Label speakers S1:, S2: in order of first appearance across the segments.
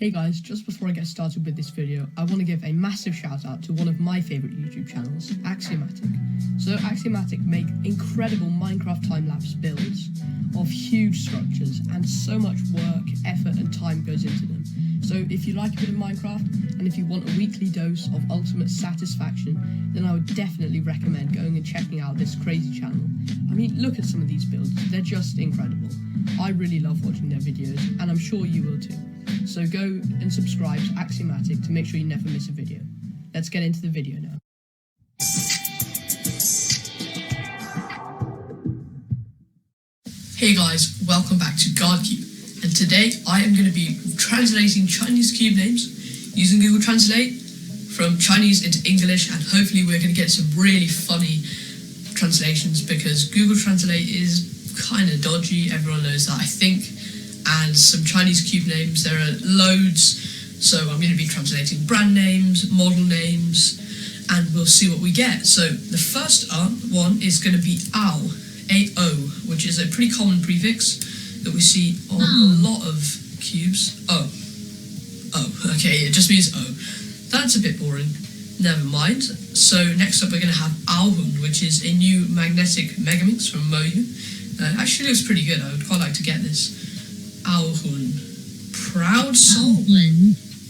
S1: Hey guys, just before I get started with this video, I want to give a massive shout out to one of my favourite YouTube channels, Axiomatic. So Axiomatic make incredible Minecraft time-lapse builds of huge structures, and so much work, effort and time goes into them. So if you like a bit of Minecraft, and if you want a weekly dose of ultimate satisfaction, then I would definitely recommend going and checking out this crazy channel. I mean, look at some of these builds, they're just incredible. I really love watching their videos, and I'm sure you will too. So go and subscribe to Axiomatic to make sure you never miss a video. Let's get into the video now. Hey guys, welcome back to GodCube, and today I am going to be translating Chinese cube names using Google Translate from Chinese into English, and hopefully we're going to get some really funny translations because Google Translate is kind of dodgy, everyone knows that I think, and some Chinese cube names, there are loads, so I'm going to be translating brand names, model names, and we'll see what we get. So the first one is going to be Ao, A-O, which is a pretty common prefix that we see on a lot of cubes. Oh, okay, it just means O. That's a bit boring. Never mind. So next up we're going to have Alvin, which is a new magnetic megamix from Moyu. Actually looks pretty good, I would quite like to get this. Aohun. Proud soul.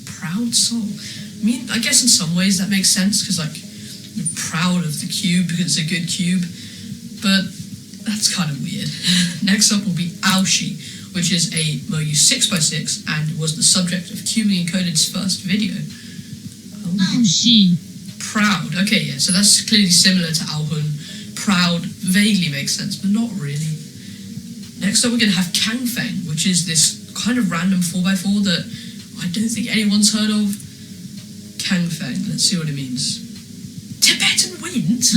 S1: Proud soul. I mean, I guess in some ways that makes sense, because like, you're proud of the cube because it's a good cube, but that's kind of weird. Next up will be Aoshi, which is a Moyu 6x6 and was the subject of Cubing Encoded's first video. Aoshi. Proud. Okay, yeah, so that's clearly similar to Alvin. Proud vaguely makes sense, but not really. Next up we're going to have Kang Feng, which is this kind of random 4x4 that I don't think anyone's heard of. Kang Feng, let's see what it means. Tibetan wind?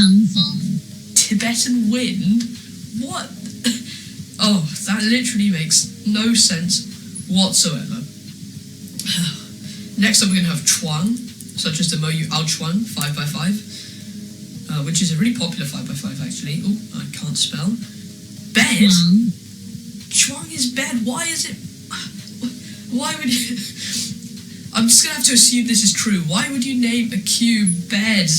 S1: Tibetan wind? What? Oh, that literally makes no sense whatsoever. Next up we're going to have Chuang, such as the Moyu Ao Chuang 5x5. Which is a really popular 5x5 actually. Oh, I can't spell. Bed? Chuang is bed. Why is it? Why would you? I'm just gonna have to assume this is true. Why would you name a cube bed?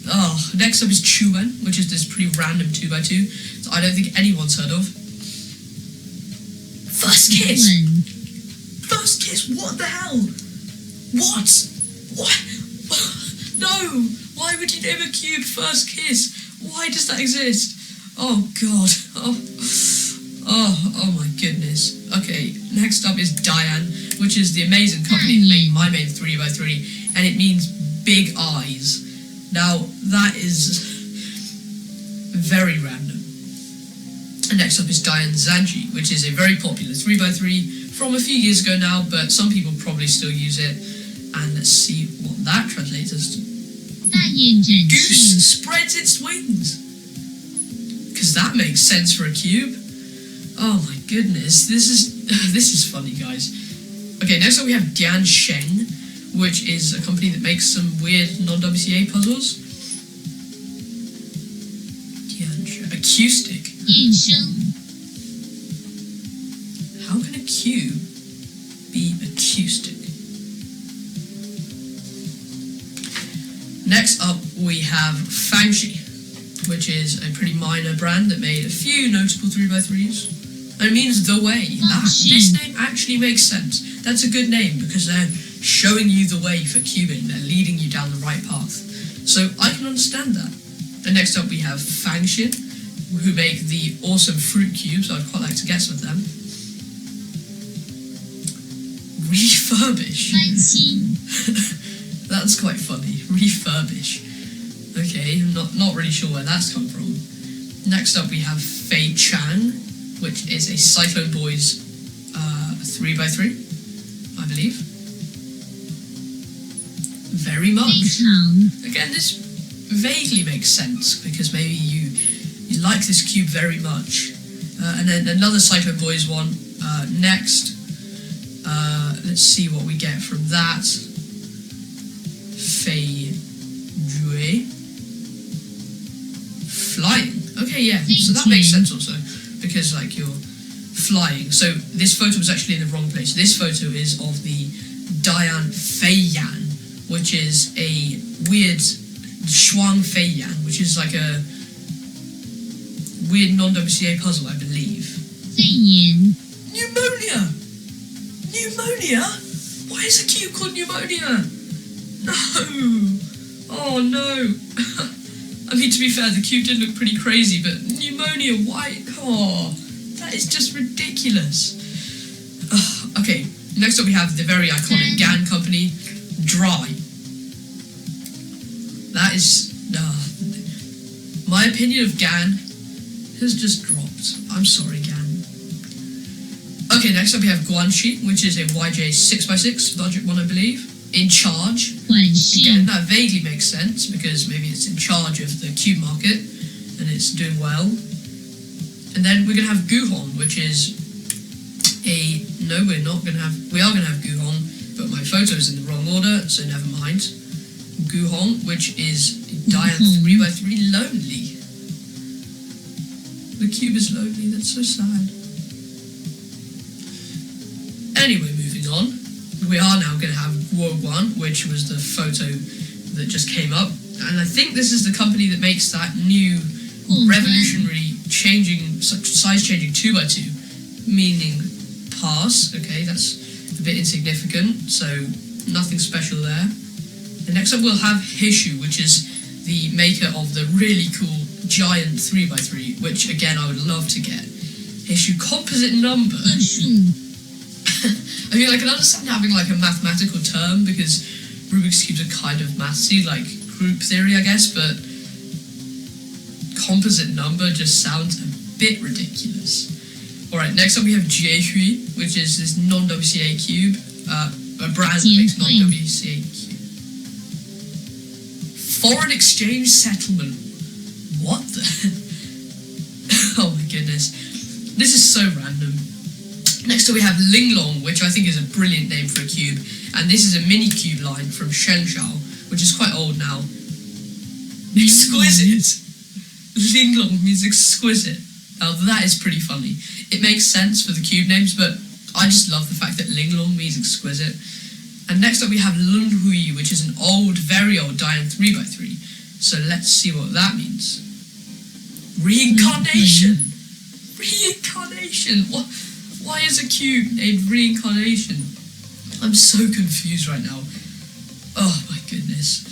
S1: Oh, next up is Chuan, which is this pretty random 2x2 that I don't think anyone's heard of. First kiss. First kiss. What the hell? What? No. Why would you name a cube First Kiss? Why does that exist? Oh god. Oh my goodness. Okay, next up is Diane, which is the amazing company that made my main 3x3, and it means big eyes. Now, that is very random. And next up is Diane Zheng, which is a very popular 3x3 from a few years ago now, but some people probably still use it. And let's see what that translates as to. Goose spreads its wings. Because that makes sense for a cube. Oh my goodness, this is funny, guys. Okay, next up we have Diane Sheng, which is a company that makes some weird non-WCA puzzles. Diane Sheng. Acoustic. How can a cube be acoustic? Next up we have Fangshi, which is a pretty minor brand that made a few notable 3x3s. And it means the way. This name actually makes sense. That's a good name because they're showing you the way for cubing. They're leading you down the right path. So I can understand that. And next up we have Fangshi, who make the awesome fruit cubes. I'd quite like to get some of them. Refurbish. That's quite funny. Refurbish. Okay, not really sure where that's come from. Next up we have Fei Chan, which is a Cyclone Boys 3x3, I believe. Very much. Again, this vaguely makes sense because maybe you like this cube very much. And then another Cyclone Boys one. Next, let's see what we get from that. Fei Jue. Flying. Okay, yeah, so that makes sense also, because like you're flying. So this photo was actually in the wrong place. This photo is of the Diane Feiyan, which is a weird Shuang Feiyan, which is like a weird non-WCA puzzle, I believe.
S2: Feiyan.
S1: Pneumonia! Pneumonia? Why is a cube called pneumonia? No! Oh no! I mean, to be fair, the cube did look pretty crazy, but pneumonia, why? Oh, that is just ridiculous. Okay, next up we have the very iconic GAN company, Dry. That is... my opinion of GAN has just dropped. I'm sorry, GAN. Okay, next up we have Guanxi, which is a YJ 6x6 budget one, I believe. In charge.
S2: Guanxi.
S1: Again, that vaguely makes sense because maybe it's in charge of the cube market and it's doing well. And then we're gonna have Guhong, which is a... No, we're not gonna have... We are gonna have Guhong, but my photo's in the wrong order, so never mind. Guhong, which is Diane 3x3 lonely. The cube is lonely, that's so sad. Anyway, moving on. We are now going to have Guoguan, which was the photo that just came up. And I think this is the company that makes that new revolutionary size-changing 2x2, meaning pass. Okay, that's a bit insignificant, so nothing special there. And next up we'll have Hishu, which is the maker of the really cool giant 3x3, which again I would love to get. Hishu composite number. I mean, I can understand having like a mathematical term because Rubik's Cubes are kind of mathsy, like group theory, I guess, but composite number just sounds a bit ridiculous. Alright, next up we have Jiehui, which is this non-WCA cube, a brand that makes non-WCA cube. Foreign exchange settlement. What the? Oh my goodness. This is so random. Next up we have Linglong, which I think is a brilliant name for a cube, and this is a mini cube line from Shengshou, which is quite old now. Exquisite! Linglong means exquisite. Now that is pretty funny. It makes sense for the cube names, but I just love the fact that Linglong means exquisite. And next up we have Lunhui, which is an old, very old Diane 3x3. So let's see what that means. Reincarnation! Reincarnation! What? Why is a cube named Reincarnation? I'm so confused right now. Oh my goodness.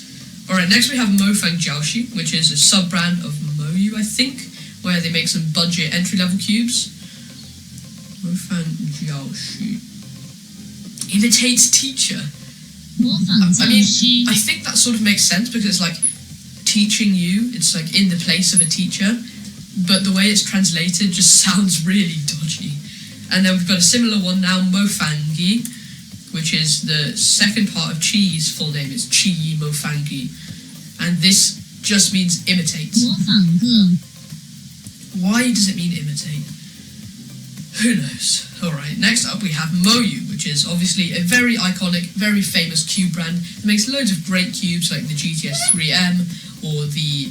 S1: Alright, next we have Mofang Jiaoshi, which is a sub-brand of Moyu, I think, where they make some budget entry-level cubes. Mofang Jiaoshi. Imitates teacher. I mean, I think that sort of makes sense because it's like teaching you, it's like in the place of a teacher, but the way it's translated just sounds really dodgy. And then we've got a similar one now, Mofangi, which is the second part of Qi's full name. It's Qi Mofangi. And this just means imitate. Why does it mean imitate? Who knows? Alright, next up we have Moyu, which is obviously a very iconic, very famous cube brand that makes loads of great cubes like the GTS 3M or the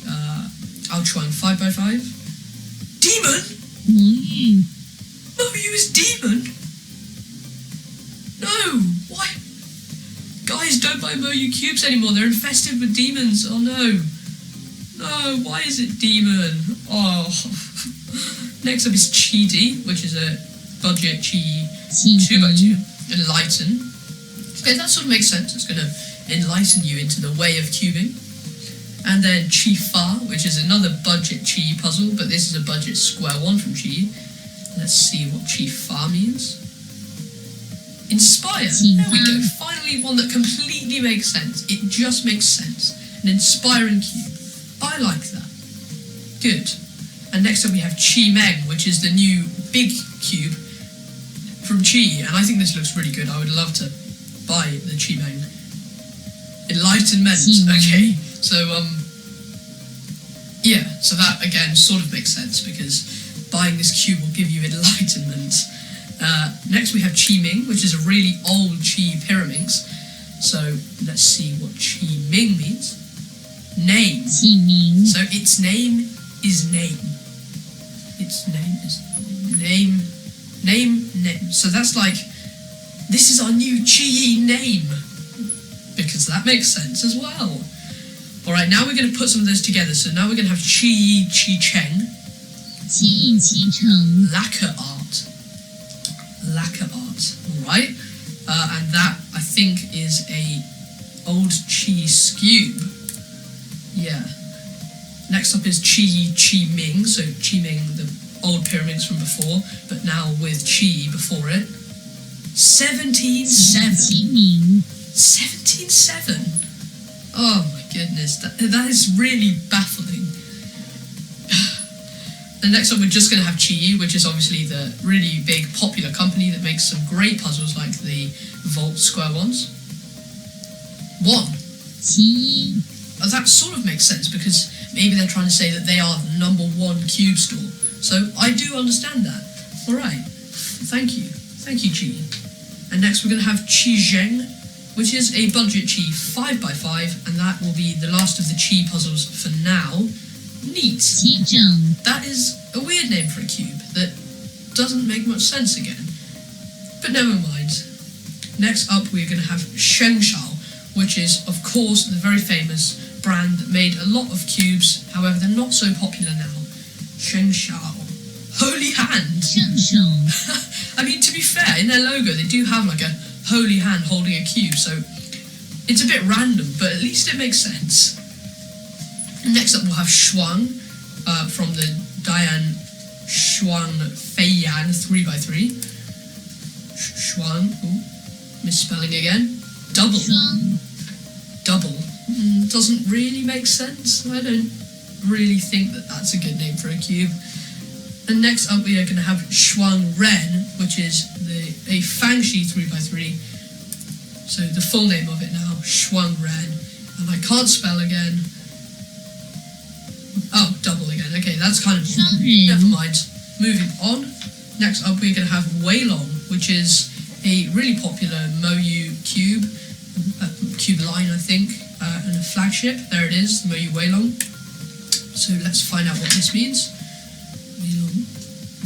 S1: Aochuan 5x5. Demon? Moyu is demon? No! Why? Guys, don't buy Moyu cubes anymore. They're infested with demons. Oh no. No, why is it demon? Oh. Next up is Chidi, which is a budget Chi 2x2. Enlighten. Okay, that sort of makes sense. It's going to enlighten you into the way of cubing. And then Chi Fa, which is another budget Chi puzzle, but this is a budget square one from Chi. Let's see what Chi Fa means. Inspire. There we go. Finally one that completely makes sense. It just makes sense. An inspiring cube. I like that. Good. And next up we have Chi Meng, which is the new big cube from Chi, and I think this looks really good. I would love to buy the Chi Meng. Enlightenment. Okay. So yeah, so that again sort of makes sense because buying this cube will give you enlightenment. Next we have Chi Ming, which is a really old Chi Pyraminx. So let's see what Chi Ming means. Name.
S2: Chi Ming.
S1: So its name is name. Its name is name. Name. So that's like, this is our new Chi name, because that makes sense as well. Alright, now we're going to put some of those together. So now we're going to have Qi Cheng.
S2: Qi Cheng.
S1: Lacquer art. Lacquer art. Alright. And that, I think, is a old cheese cube. Yeah. Next up is Qi Ming. So Qi Ming, the old pyramids from before, but now with Qi before it. 17-7.
S2: Ming.
S1: 17-7. Oh my goodness, that is really baffling. And next up we're just going to have Qi, which is obviously the really big popular company that makes some great puzzles like the Vault Square ones. 1.
S2: Qi.
S1: That sort of makes sense because maybe they're trying to say that they are the #1 cube store. So I do understand that. Alright, thank you. Thank you, Qi. And next we're going to have Qi Zheng, which is a budget Qi 5x5, and that will be the last of the Qi puzzles for now. Neat.
S2: Qi Zheng.
S1: That is a weird name for a cube that doesn't make much sense again. But never mind. Next up we're going to have Shengshou, which is of course the very famous brand that made a lot of cubes, however they're not so popular now. Shengshou. Holy hand!
S2: Shengshou.
S1: I mean, to be fair, in their logo they do have like a holy hand holding a cube, so it's a bit random, but at least it makes sense. Next up we'll have Shuang from the Diane Sheng Feiyan 3x3. Shuang, misspelling again. Double.
S2: Shuang.
S1: Double. Doesn't really make sense. I don't really think that that's a good name for a cube. And next up we are going to have Shuang Ren, which is a Fangshi 3x3. So the full name of it now, Shuang Ren. And I can't spell again. Oh, double again. Okay, that's kind of... Never mind. Moving on. Next up we're going to have Weilong, which is a really popular Moyu cube. Cube line, I think. And a flagship. There it is, the Moyu Weilong. So let's find out what this means.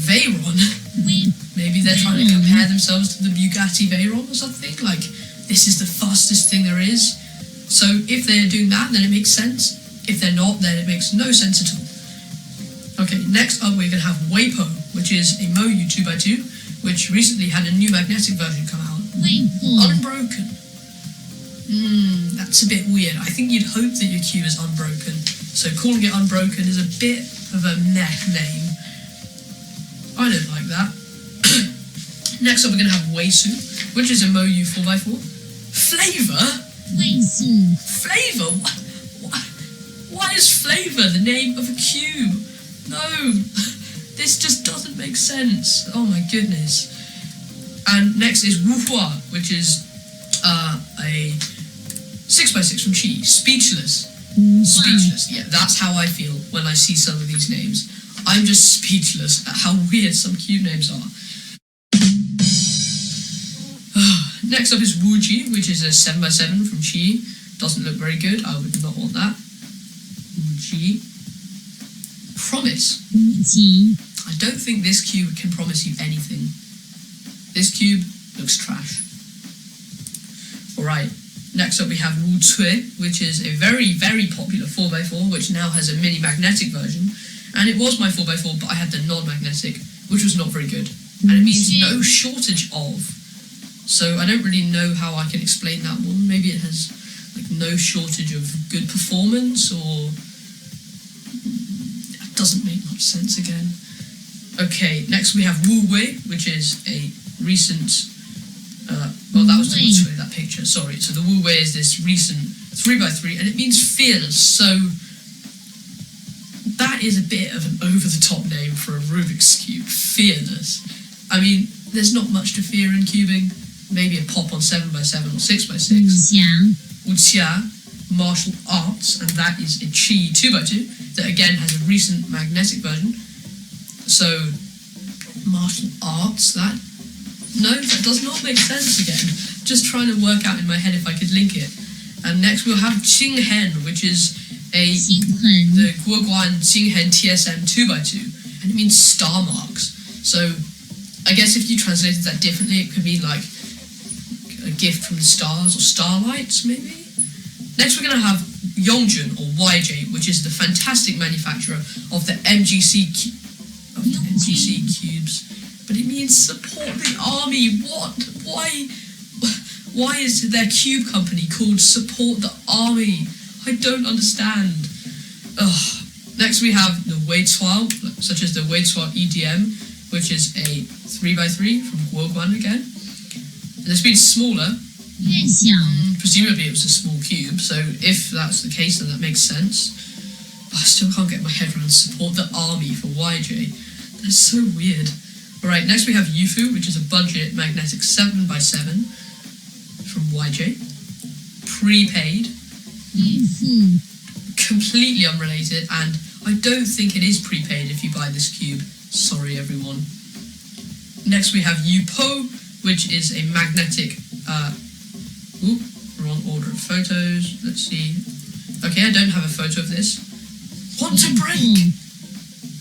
S1: Veyron. Maybe they're trying to compare themselves to the Bugatti Veyron or something. Like, this is the fastest thing there is. So if they're doing that, then it makes sense. If they're not, then it makes no sense at all. Okay, next up we're going to have Weipo, which is a Moyu 2x2, which recently had a new magnetic version come out. Unbroken. That's a bit weird. I think you'd hope that your cube is unbroken. So calling it unbroken is a bit of a meh name. I don't like that. Next up we're going to have Weisu, which is a Moyu 4x4. Flavor?
S2: Weisu.
S1: Flavor? Why is Flavor the name of a cube? No, this just doesn't make sense. Oh my goodness. And next is Wuhua, which is a 6x6 from Qi. Speechless. Speechless. Yeah, that's how I feel when I see some of these names. I'm just speechless at how weird some cube names are. Next up is Wuji, which is a 7x7 from Qi. Doesn't look very good. I would not want that. Wuji. Promise.
S2: Wuji.
S1: I don't think this cube can promise you anything. This cube looks trash. Alright, next up we have Wu Cui, which is a very, very popular 4x4, which now has a mini magnetic version. And it was my 4x4, but I had the non-magnetic, which was not very good. And it means no shortage of. So I don't really know how I can explain that one. Maybe it has like no shortage of good performance, or it doesn't make much sense again. Okay, next we have Wu Wei, which is a recent well, that was the Wu Cui, that picture, sorry. So the Wu Wei is this recent 3x3, and it means fearless. So that is a bit of an over-the-top name for a Rubik's Cube. Fearless. I mean, there's not much to fear in cubing. Maybe a pop on 7x7 or 6x6. Wuxia, martial arts, and that is a Qi 2x2 that again has a recent magnetic version. So, martial arts, that... No, that does not make sense again. Just trying to work out in my head if I could link it. And next we'll have Qinghen, which is the Guoguan Qinghen TSM 2x2, and it means star marks. So I guess if you translated that differently, it could mean like gift from the stars, or starlights, maybe? Next we're going to have Yongjun, or YJ, which is the fantastic manufacturer of the MGC cubes. But it means support the army. What? Why is their cube company called Support the Army? I don't understand. Ugh. Next we have the Weizhuao, such as the Weizhuao EDM, which is a 3x3 from Guoguan again. And it's been smaller. Presumably it was a small cube, so if that's the case, then that makes sense. But I still can't get my head around Support the Army for YJ. That's so weird. Alright, next we have Yufu, which is a budget magnetic 7x7 from YJ. Prepaid.
S2: Yufu.
S1: Completely unrelated, and I don't think it is prepaid if you buy this cube. Sorry, everyone. Next we have Yupo, which is a magnetic... wrong order of photos. Let's see. Okay, I don't have a photo of this. Want to break!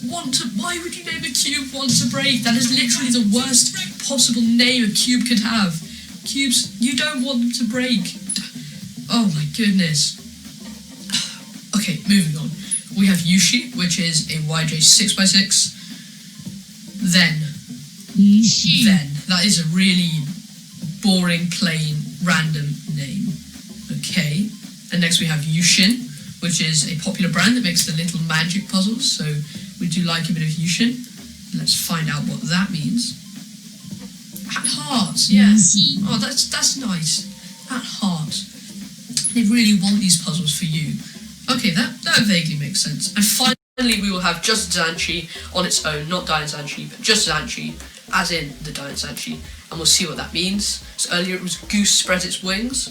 S1: Why would you name a cube Want to Break? That is literally the worst possible name a cube could have. Cubes, you don't want them to break. Oh my goodness. Okay, moving on. We have Yushi, which is a YJ 6x6. Then. That is a really boring, plain, random name. Okay. And next we have Yushin, which is a popular brand that makes the little magic puzzles, so we do like a bit of Yushin. Let's find out what that means. At hearts, yeah. Oh, that's nice. At heart. They really want these puzzles for you. Okay, that vaguely makes sense. And finally we will have just Zhanchi on its own, not Diane Zhanchi, but just Zhanchi, as in the Diane Zhanchi. And we'll see what that means. So earlier it was goose spreads its wings,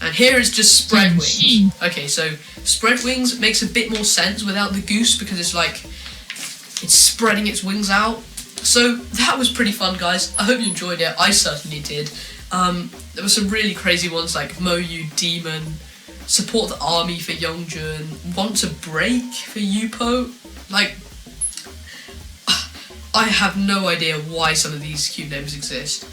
S1: and here is just spread wings. Okay, so spread wings makes a bit more sense without the goose, because it's like, it's spreading its wings out. So that was pretty fun, guys. I hope you enjoyed it. I certainly did. There were some really crazy ones like Moyu, Demon, Support the Army for Yongjun, Want to Break for Yupo. Like, I have no idea why some of these cube names exist.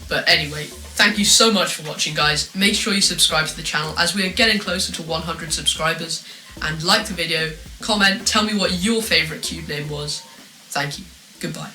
S1: But anyway, thank you so much for watching, guys. Make sure you subscribe to the channel as we are getting closer to 100 subscribers. And like the video, comment, tell me what your favourite cube name was. Thank you. Goodbye.